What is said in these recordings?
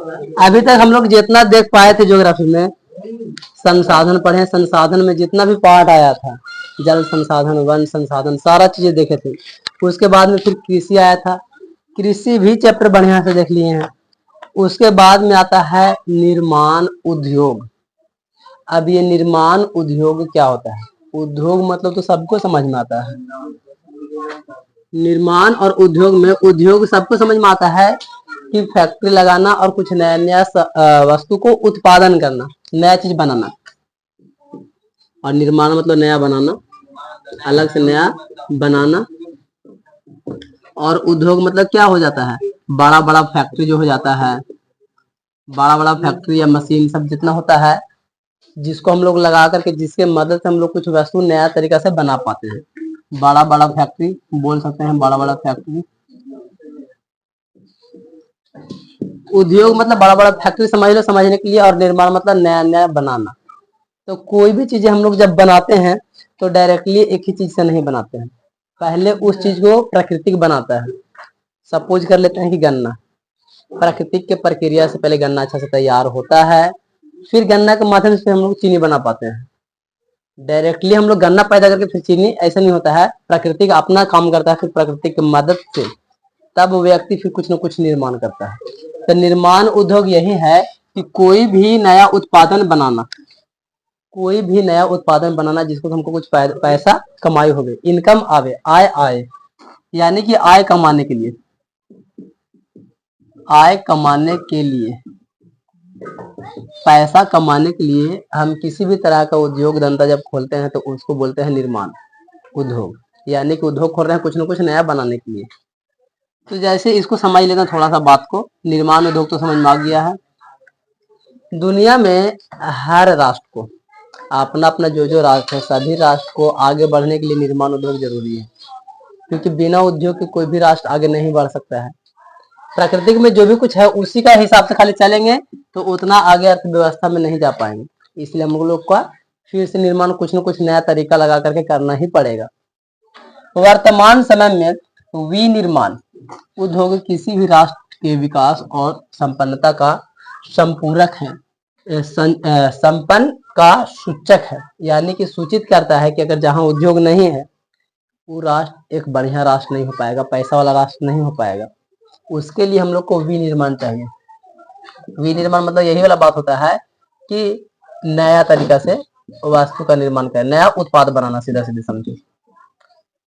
अभी तक हम लोग जितना देख पाए थे ज्योग्राफी में, संसाधन पढ़े, संसाधन में जितना भी पार्ट आया था, जल संसाधन, वन संसाधन, सारा चीजें देखे थे। उसके बाद में फिर कृषि आया था, कृषि भी चैप्टर बढ़िया से देख लिए हैं। उसके बाद में आता है निर्माण उद्योग। अब ये निर्माण उद्योग क्या होता है? उद्योग मतलब तो सबको समझ में आता है। निर्माण और उद्योग में, उद्योग सबको समझ में आता है कि फैक्ट्री लगाना और कुछ नया नया वस्तु को उत्पादन करना, नया चीज बनाना। और निर्माण मतलब नया बनाना, अलग से नया बनाना। और उद्योग मतलब क्या हो जाता है? बड़ा बड़ा फैक्ट्री जो हो जाता है, बड़ा बड़ा फैक्ट्री या मशीन सब जितना होता है, जिसको हम लोग लगा करके, जिसके मदद से हम लोग कुछ वस्तु नया तरीका से बना पाते हैं, बड़ा बड़ा फैक्ट्री बोल सकते हैं, बड़ा बड़ा फैक्ट्री। उद्योग मतलब बड़ा बड़ा फैक्ट्री समझ लो, समझने के लिए। और निर्माण मतलब नया नया बनाना। तो कोई भी चीजें हम लोग जब बनाते हैं तो डायरेक्टली एक ही चीज से नहीं बनाते हैं, पहले उस चीज को प्राकृतिक बनाता है। सपोज कर लेते हैं कि गन्ना, प्राकृतिक के प्रक्रिया से पहले गन्ना अच्छा से तैयार होता है, फिर गन्ना के माध्यम से हम लोग चीनी बना पाते हैं। डायरेक्टली हम लोग गन्ना पैदा करके फिर चीनी, ऐसा नहीं होता है। प्राकृतिक अपना काम करता है, फिर प्राकृतिक की मदद से तब व्यक्ति फिर कुछ न कुछ निर्माण करता है। तो निर्माण उद्योग यही है कि कोई भी नया उत्पादन बनाना, कोई भी नया उत्पादन बनाना जिसको हमको कुछ पैसा कमाई होवे, इनकम आवे, आय आए, यानी कि आय कमाने के लिए, आय कमाने के लिए, पैसा कमाने के लिए हम किसी भी तरह का उद्योग धंधा जब खोलते हैं तो उसको बोलते हैं निर्माण उद्योग। यानी कि उद्योग खोल रहे हैं कुछ न कुछ नया बनाने के लिए। तो जैसे इसको समझ लेना थोड़ा सा बात को, निर्माण उद्योग तो समझ में आ गया है। दुनिया में हर राष्ट्र को अपना अपना जो राष्ट्र है, सभी राष्ट्र को आगे बढ़ने के लिए निर्माण उद्योग जरूरी है, क्योंकि बिना उद्योग के कोई भी राष्ट्र आगे नहीं बढ़ सकता है। प्राकृतिक में जो भी कुछ है उसी का हिसाब से खाली चलेंगे तो उतना आगे अर्थव्यवस्था में नहीं जा पाएंगे। इसलिए हम लोग का फिर से निर्माण कुछ न कुछ नया तरीका लगा करके करना ही पड़ेगा। वर्तमान समय में विनिर्माण उद्योग किसी भी राष्ट्र के विकास और संपन्नता का संपूरक है, संपन्न का सूचक है। यानी कि सूचित करता है कि अगर जहां उद्योग नहीं है वो राष्ट्र एक बढ़िया राष्ट्र नहीं हो पाएगा, पैसा वाला राष्ट्र नहीं हो पाएगा। उसके लिए हम लोग को विनिर्माण चाहिए। विनिर्माण मतलब यही वाला बात होता है कि नया तरीका से वस्तु का निर्माण करें, नया उत्पाद बनाना, सीधा सीधे समझो,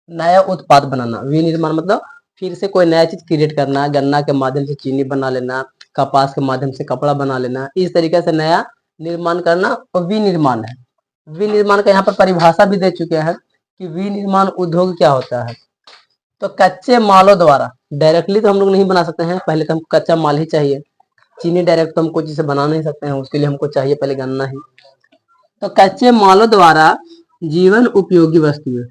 नया उत्पाद बनाना। विनिर्माण मतलब फिर से कोई नया चीज क्रिएट करना, गन्ना के माध्यम से चीनी बना लेना, कपास के माध्यम से कपड़ा बना लेना, इस तरीके से नया निर्माण करना और विनिर्माण है। विनिर्माण का यहाँ पर परिभाषा भी दे चुके हैं कि विनिर्माण उद्योग क्या होता है। तो कच्चे मालों द्वारा, डायरेक्टली तो हम लोग नहीं बना सकते हैं, पहले तो हमको कच्चा माल ही चाहिए। चीनी डायरेक्ट तो हम कुछ से बना नहीं सकते हैं, उसके लिए हमको चाहिए पहले गन्ना ही। तो कच्चे मालों द्वारा जीवन उपयोगी वस्तुएं,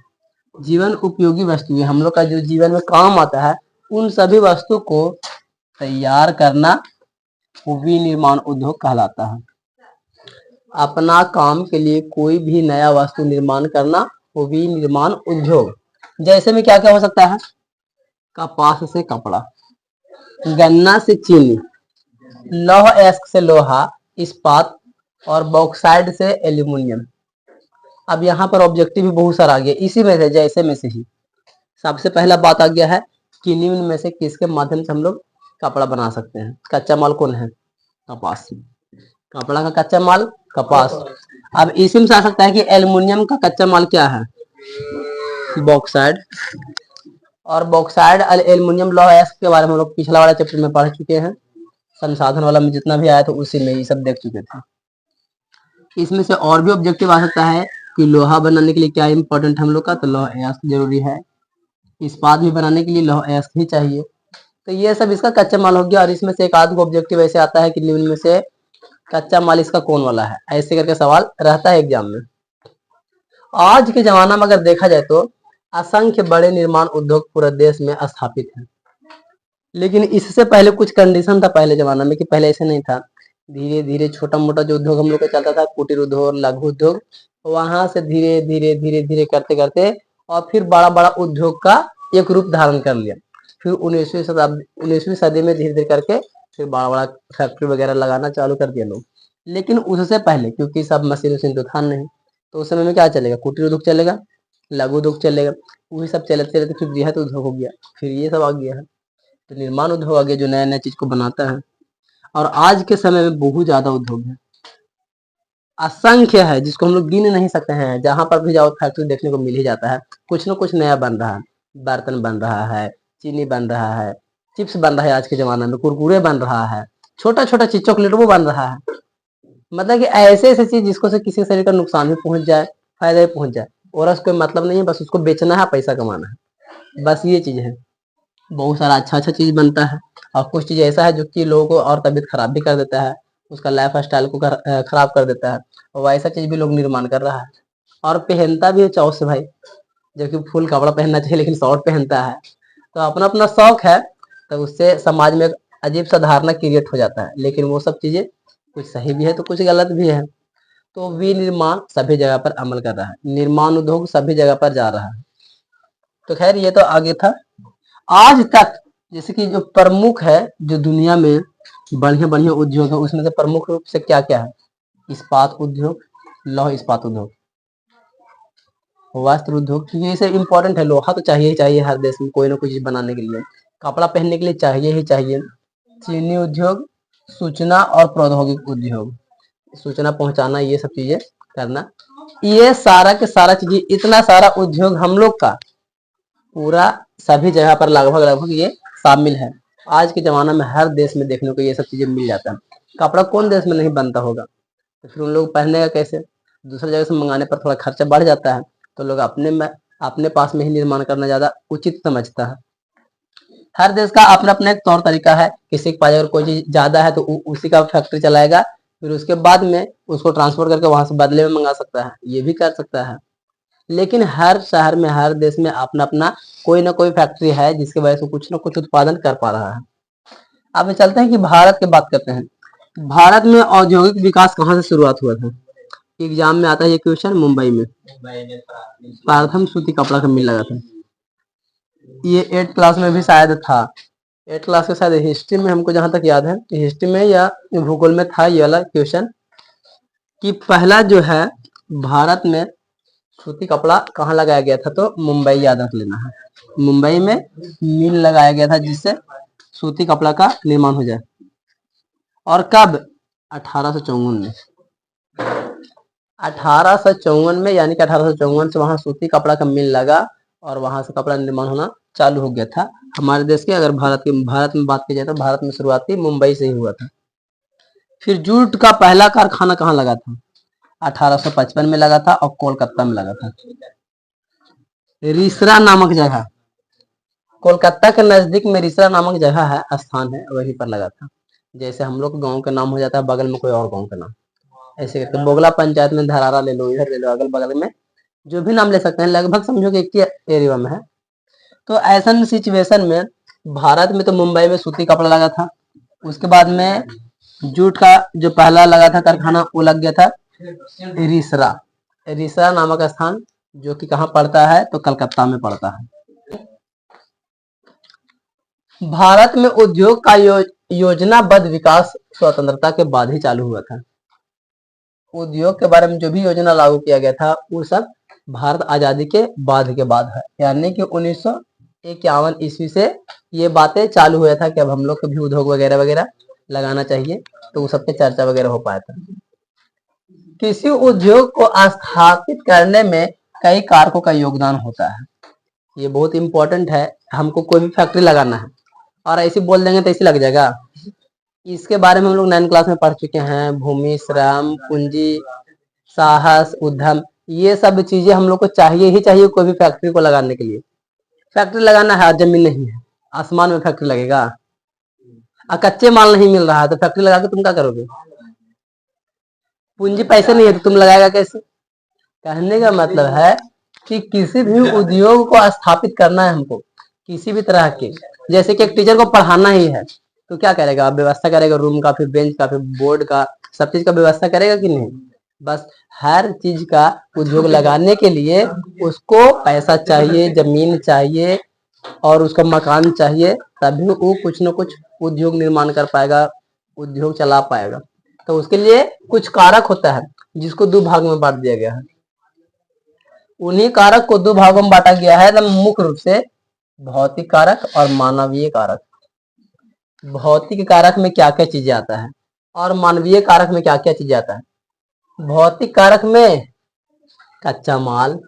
जीवन उपयोगी वस्तुएं हम लोग का जो जीवन में काम आता है, उन सभी वस्तु को तैयार करना विनिर्माण उद्योग कहलाता है। अपना काम के लिए कोई भी नया वस्तु निर्माण करना वो विनिर्माण उद्योग। जैसे में क्या क्या हो सकता है? कपास से कपड़ा, गन्ना से चीनी, लौह अयस्क से लोहा, इस्पात और बॉक्साइड से एल्यूमिनियम। अब यहाँ पर ऑब्जेक्टिव भी बहुत सारा आ गया, इसी में से जैसे में से ही सबसे पहला बात आ गया है कि निम्न में से किसके माध्यम से हम लोग कपड़ा बना सकते हैं। कच्चा माल कौन है? कपास। कपड़ा का कच्चा माल कपास। अब इसी में से आ सकता है कि एल्यूमिनियम का कच्चा माल क्या है? बॉक्साइड। और बॉक्साइड एल्यूमिनियम लौह अयस्क के बारे में हम लोग पिछला वाला चैप्टर में पढ़ चुके हैं, संसाधन वाला में जितना भी आया था उसी में ये सब देख चुके थे। इसमें से और भी ऑब्जेक्टिव आ सकता है कि लोहा बनाने के लिए क्या इंपॉर्टेंट है हम लोग का, तो लौह अयस्क जरूरी है। इस्पात भी बनाने के लिए लौह अयस्क ही चाहिए। तो ये सब इसका कच्चा माल हो गया। और इसमें से एक आध ऑब्जेक्टिव ऐसे आता है कि निम्न में से कच्चा माल इसका कौन वाला है, ऐसे करके सवाल रहता है एग्जाम में। आज के जमाना में अगर देखा जाए तो असंख्य बड़े निर्माण उद्योग पूरे देश में स्थापित हैं, लेकिन इससे पहले कुछ कंडीशन था पहले जमाना में कि पहले ऐसे नहीं था। धीरे धीरे छोटा मोटा जो उद्योग हम लोग का चलता था, कुटीर उद्योग, लघु उद्योग, वहां से धीरे धीरे धीरे धीरे करते करते और फिर बड़ा बड़ा उद्योग का एक रूप धारण कर लिया। फिर 19वीं सदी में धीरे धीरे करके फिर बड़ा बड़ा फैक्ट्री वगैरह लगाना चालू कर दिया लोग। लेकिन उससे पहले क्योंकि सब मशीन वशीन तो था नहीं, तो उस समय में क्या चलेगा, कुटीर उद्योग चलेगा, लघु उद्योग चलेगा, वही सब चलते चलते फिर बृहद उद्योग हो गया, फिर ये सब आ गया है। तो निर्माण उद्योग आ गया जो नया नया चीज को बनाता है। और आज के समय में बहुत ज्यादा उद्योग है, असंख्य है, जिसको हम लोग गिन नहीं सकते हैं। जहां पर भी जाओ फैक्ट्री देखने को मिल ही जाता है, कुछ न कुछ नया बन रहा है। बर्तन बन रहा है, चीनी बन रहा है, चिप्स बन रहा है, आज के जमाने में कुरकुरे बन रहा है, छोटा छोटा चीज चॉकलेट वो बन रहा है। मतलब कि ऐसे ऐसे चीज जिसको से किसी शरीर का नुकसान भी पहुंच जाए, फायदा भी पहुंच जाए, और उसको मतलब नहीं है, बस उसको बेचना है, पैसा कमाना है, बस ये चीज है। बहुत सारा अच्छा अच्छा चीज बनता है, और कुछ चीज ऐसा है जो कि लोगों को और तबीयत खराब भी कर देता है, उसका लाइफ स्टाइल को खराब कर देता है। और वैसा चीज भी लोग निर्माण कर रहा है, और पहनता भी है चाव से भाई, जबकि फुल कपड़ा पहनना चाहिए लेकिन शॉर्ट पहनता है। तो अपना अपना शौक है, तो उससे समाज में एक अजीब सा धारणा क्रिएट हो जाता है। लेकिन वो सब चीजें कुछ सही भी है तो कुछ गलत भी है। तो विनिर्माण सभी जगह पर अमल कर रहा है, निर्माण उद्योग सभी जगह पर जा रहा है। तो खैर ये तो आगे था। आज तक जैसे कि जो प्रमुख है, जो दुनिया में बढ़िया बढ़िया उद्योग है, उसमें से प्रमुख रूप से क्या क्या है, इस्पात उद्योग, लौह इस्पात उद्योग, वस्त्र उद्योग, क्योंकि ये सब इंपॉर्टेंट है। लोहा तो चाहिए ही चाहिए हर देश में कोई ना कोई चीज बनाने के लिए, कपड़ा पहनने के लिए चाहिए ही चाहिए। चीनी उद्योग, सूचना और प्रौद्योगिकी उद्योग, सूचना पहुंचाना, ये सब चीजें करना, ये सारा के सारा चीजें, इतना सारा उद्योग हम लोग का पूरा सभी जगह पर लगभग लगभग ये शामिल है। आज के जमाना में हर देश में देखने को ये सब चीजें मिल जाता है। कपड़ा कौन देश में नहीं बनता होगा, तो फिर उन लोग पहनने का कैसे, दूसरी जगह से मंगाने पर थोड़ा खर्चा बढ़ जाता है, तो लोग अपने पास में ही निर्माण करना ज्यादा उचित समझता है। हर देश का अपना अपना एक तौर तरीका है, किसी के पास अगर कोई चीज ज्यादा है तो उसी का फैक्ट्री चलाएगा, फिर उसके बाद में उसको ट्रांसपोर्ट करके वहां से बदले में मंगा सकता है, ये भी कर सकता है। लेकिन हर शहर में, हर देश में अपना अपना कोई ना कोई फैक्ट्री है, जिसकी वजह से कुछ ना कुछ उत्पादन कर पा रहा है। अब चलते हैं कि भारत की बात करते हैं। भारत में औद्योगिक विकास कहाँ से शुरुआत हुआ था, एग्जाम में आता है ये क्वेश्चन। मुंबई में प्रथम सूती कपड़ा का मिल लगा था। ये 8th क्लास में भी शायद था, 8th क्लास के शायद हिस्ट्री में, हमको जहां तक याद है हिस्ट्री में या भूगोल में था ये वाला क्वेश्चन, कि पहला जो है भारत में सूती कपड़ा कहाँ लगाया गया था, तो मुंबई याद रख लेना है। मुंबई में मिल लगाया गया था जिससे सूती कपड़ा का निर्माण हो जाए। और कब, 1854 में, 1854 में, यानी कि 1854 से वहां सूती कपड़ा का मिल लगा, और वहां से कपड़ा निर्माण होना चालू हो गया था हमारे देश के। अगर भारत में बात की जाए तो भारत में शुरुआती मुंबई से ही हुआ था। फिर जूट का पहला कारखाना कहाँ लगा था, 1855 में लगा था, और कोलकाता में लगा था। रिसरा नामक जगह, कोलकाता के नजदीक में रिसरा नामक जगह है, स्थान है, वहीं पर लगा था। जैसे हम लोग गांव का नाम हो जाता है बगल में कोई और गांव का नाम, ऐसे करके बोगला पंचायत में धरारा ले लो, इधर ले लो, अगल बगल में जो भी नाम ले सकते हैं, लगभग समझो कि एक ही एरिया में है। तो ऐसा सिचुएशन में भारत में तो मुंबई में सूती कपड़ा लगा था, उसके बाद में जूट का जो पहला लगा था कारखाना वो लग गया था रिसरा, रिसरा नामक स्थान, जो कि कहाँ पड़ता है, तो कलकत्ता में पड़ता है। भारत में उद्योग का योजनाबद्ध विकास स्वतंत्रता के बाद ही चालू हुआ था। उद्योग के बारे में जो भी योजना लागू किया गया था वो सब भारत आजादी के बाद है, यानी कि 1951 ईस्वी से ये बातें चालू हुआ था कि अब हम लोग को भी उद्योग वगैरह वगैरह लगाना चाहिए, तो वो सब पे चर्चा वगैरह हो पाया था। किसी उद्योग को स्थापित करने में कई कारकों का योगदान होता है, ये बहुत इंपॉर्टेंट है। हमको कोई भी फैक्ट्री लगाना है और ऐसे बोल देंगे तो ऐसे लग जाएगा, इसके बारे में हम लोग 9th क्लास में पढ़ चुके हैं। भूमि, श्रम, पूंजी, साहस, उद्यम, ये सब चीजें हम लोग को चाहिए ही चाहिए कोई भी फैक्ट्री को लगाने के लिए। फैक्ट्री लगाना है, जमीन नहीं है, आसमान में फैक्ट्री लगेगा, कच्चे माल नहीं मिल रहा है तो फैक्ट्री लगा के तुम क्या करोगे, पूंजी पैसे नहीं है तो तुम लगाएगा कैसे। कहने का मतलब है कि किसी भी उद्योग को स्थापित करना है हमको, किसी भी तरह के, जैसे कि एक टीचर को पढ़ाना ही है तो क्या करेगा, व्यवस्था करेगा रूम का, फिर बेंच का, फिर बोर्ड का, सब चीज का व्यवस्था करेगा कि नहीं। बस हर चीज का उद्योग लगाने के लिए उसको पैसा चाहिए, जमीन चाहिए, और उसका मकान चाहिए, तभी वो कुछ न कुछ उद्योग निर्माण कर पाएगा, उद्योग चला पाएगा। तो उसके लिए कुछ कारक होता है जिसको दो भाग में बांट दिया गया है। उन्हीं कारक को दो भागों में बांटा गया है, मुख्य रूप से भौतिक कारक और मानवीय कारक। भौतिक कारक में क्या क्या चीजें आता है और मानवीय कारक में क्या क्या चीजें आता है। भौतिक कारक में कच्चा माल,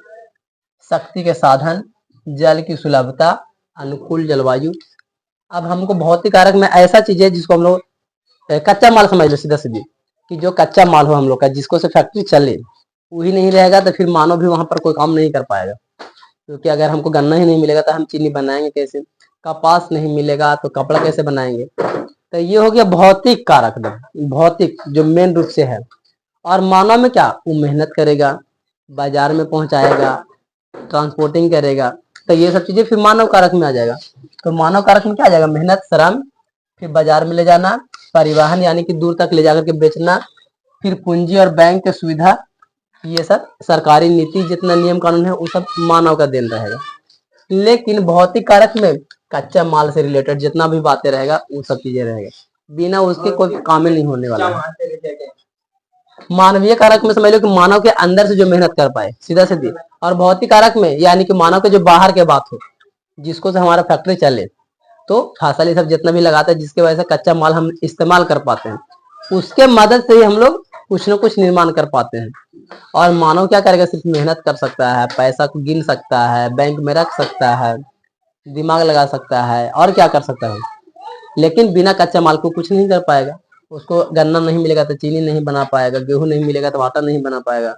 शक्ति के साधन, जल की सुलभता, अनुकूल जलवायु। अब हमको भौतिक कारक में ऐसा चीज है जिसको हम लोग कच्चा माल समझ लो सीधा सीधी, कि जो कच्चा माल हो हम लोग का, जिसको से फैक्ट्री चले, वही नहीं रहेगा तो फिर मानव भी वहां पर कोई काम नहीं कर पाएगा। क्योंकि अगर हमको गन्ना ही नहीं मिलेगा तो हम चीनी बनाएंगे कैसे, कपास नहीं मिलेगा तो कपड़ा कैसे बनाएंगे। तो ये हो गया भौतिक कारक, भौतिक जो मेन रूप से है। और मानव में क्या, वो मेहनत करेगा, बाजार में पहुंचाएगा, ट्रांसपोर्टिंग करेगा। तो ये सब चीजें फिर मानव कारक में आ जाएगा। तो मानव कारक में क्या आ जाएगा, मेहनत, श्रम, फिर बाजार में ले जाना, परिवहन यानी कि दूर तक ले जाकर के बेचना, फिर पूंजी और बैंक की सुविधा, ये सब सरकारी नीति जितना नियम कानून है वो सब मानव का देन रहेगा। लेकिन भौतिक कारक में कच्चा माल से रिलेटेड जितना भी बातें रहेगा वो सब चीजें रहेगा, बिना उसके कोई काम नहीं होने वाला है। मानवीय कारक में समझ लो कि मानव के अंदर से जो मेहनत कर पाए सीधा सीधी, और भौतिक कारक में यानी कि मानव के जो बाहर के बात हो, जिसको से हमारा फैक्ट्री चले, तो फसल ये सब जितना भी लगाते हैं जिसकी वजह से कच्चा माल हम इस्तेमाल कर पाते हैं, उसके मदद से ही हम लोग कुछ न कुछ निर्माण कर पाते हैं। और मानव क्या करेगा, सिर्फ मेहनत कर सकता है, पैसा को गिन सकता है, बैंक में रख सकता है, दिमाग लगा सकता है, और क्या कर सकता है। लेकिन बिना कच्चा माल को कुछ नहीं कर पाएगा। उसको गन्ना नहीं मिलेगा तो चीनी नहीं बना पाएगा, गेहूं नहीं मिलेगा तो आटा नहीं बना पाएगा,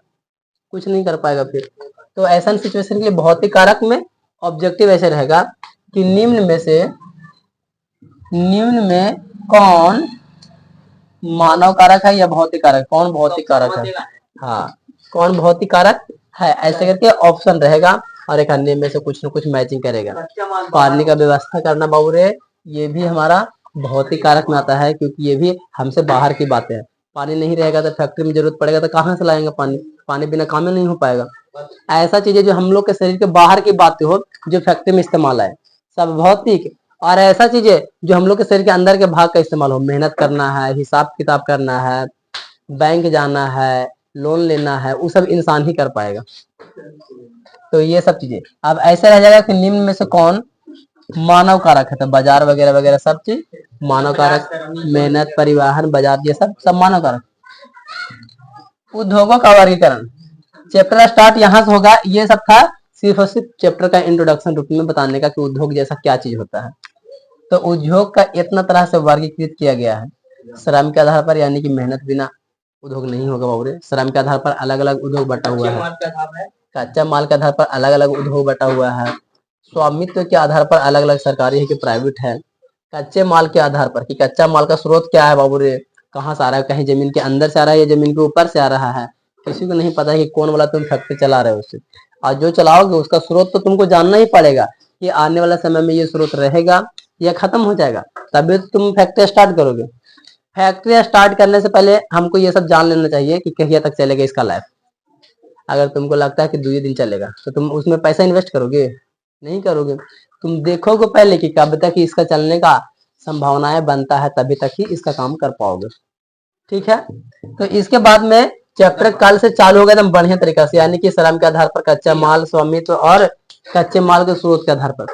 कुछ नहीं कर पाएगा फिर। तो ऐसा सिचुएशन के लिए भौतिक कारक में ऑब्जेक्टिव ऐसे रहेगा कि निम्न में कौन मानव कारक है या भौतिक कारक, कौन भौतिक कारक है, हाँ कौन भौतिक कारक है, ऐसे करके ऑप्शन रहेगा और एक अन्य में से कुछ न कुछ मैचिंग करेगा। पानी का व्यवस्था करना बाबूरे, ये भी हमारा भौतिक कारक में आता है, क्योंकि ये भी हमसे बाहर की बातें हैं। पानी नहीं रहेगा तो फैक्ट्री में जरूरत पड़ेगा तो कहाँ से लाएंगे पानी, पानी बिना काम में नहीं हो पाएगा। ऐसा चीजें जो हम लोग के शरीर के बाहर की बातें हो, जो फैक्ट्री में इस्तेमाल आए, सब भौतिक। और ऐसा चीजें जो हम लोग के शरीर के अंदर के भाग का इस्तेमाल हो, मेहनत करना है, हिसाब किताब करना है, बैंक जाना है, लोन लेना है, वो सब इंसान ही कर पाएगा। तो ये सब चीजें अब ऐसा रह जाएगा कि निम्न में से कौन मानव कारक है। तो बाजार वगैरह वगैरह सब चीज मानव कारक, मेहनत, परिवहन, बाजार, ये सब मानव कारक। उद्योगों का वर्गीकरण, चैप्टर स्टार्ट यहाँ से होगा। ये सब था सिर्फ और सिर्फ चैप्टर का इंट्रोडक्शन रूप में बताने का कि उद्योग जैसा क्या चीज होता है। तो उद्योग का इतना तरह से वर्गीकृत किया गया है। श्रम के आधार पर, यानी कि मेहनत बिना उद्योग नहीं होगा बाबूरे। श्रम के आधार पर अलग अलग उद्योग बटा हुआ है। कच्चा माल के आधार पर अलग अलग उद्योग बटा हुआ है। स्वामित्व के आधार पर अलग अलग सरकारी है कि प्राइवेट है। कच्चे माल के आधार पर कि कच्चा माल का स्रोत क्या है बाबूरे, कहाँ से आ रहा है, कहीं जमीन के अंदर से आ रहा है या जमीन के ऊपर से आ रहा है, किसी को नहीं पता है कि कौन वाला तुम फैक्ट्री चला रहे हो उससे। और जो चलाओगे उसका स्रोत तो तुमको जानना ही पड़ेगा कि आने वाला समय में ये स्रोत रहेगा या खत्म हो जाएगा, तभी तो तुम फैक्ट्री स्टार्ट करोगे। फैक्ट्री स्टार्ट करने से पहले हमको ये सब जान लेना चाहिए कि कहिया तक चलेगा इसका लाइफ। अगर तुमको लगता है कि 2 दिन चलेगा तो तुम उसमें पैसा इन्वेस्ट करोगे, नहीं करोगे। तुम देखोगे पहले कि कब तक इसका चलने का संभावनाएं बनता है, तभी तक ही इसका काम कर पाओगे। ठीक है, तो इसके बाद में चैप्टर कल से चालू होगा एकदम बढ़िया तरीका से, यानी कि श्रम के आधार पर, कच्चा माल, स्वामित्व और कच्चे माल के स्रोत के आधार पर।